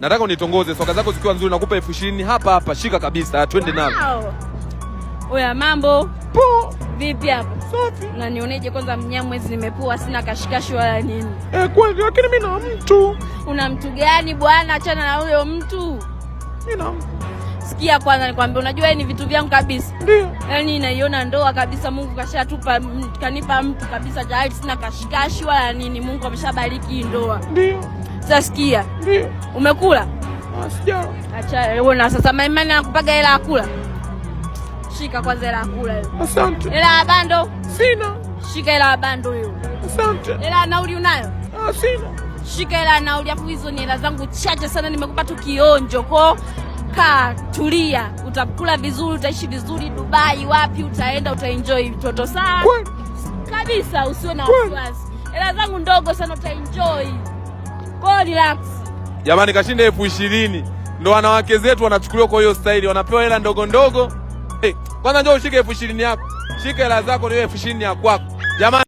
nataka unitongoze soka zako zikiwa nzuri nakupa 20,000 hapa, shika kabisa, twende nalo. Oya, mambo po vipi hapo? Safi. Na nioneje kwanza Mnyamwezi, nimepoa, sina kashikashi wala nini. Kweli, lakini mimi na mtu. Una mtu gani bwana? Achana na huyo mtu. Mimi na mtu. Sikia kwanza nikwambie, unajua ni vitu vyangu kabisa. Ndio. Yaani naiona ndoa kabisa, Mungu kashatupa, kanipa mtu kabisa, tayari sina kashikashi wala nini. Mungu ameshabariki ndoa. Ndio. Sasa sikia. Ndio. Umekula? Sija. Acha uone sasa, Maimani anakupaga hela ya kula. Shika kwanza hela ya kula hiyo. Asante. Hela ya bando? Sina. Shika hela ya bando hiyo. Asante. Hela ya nauli unayo? Sina. Shika hela ya nauli, afu hizo ni hela zangu chache sana, nimekupa tu kionjo. Kwa kaa tulia, utakula vizuri, utaishi vizuri Dubai, wapi utaenda, utaenjoy mtoto sawa? Kweli kabisa, usiwe na wasiwasi. Hela zangu ndogo sana, utaenjoy. Kwa relax. Jamani, kashinda 20,000. Ndo wanawake zetu wanachukuliwa kwa hiyo style, wanapewa hela ndogo ndogo. Kwanza njoo ushike 20,000 yako. Shika hela zako, ni 20,000 ya kwako. Jamani.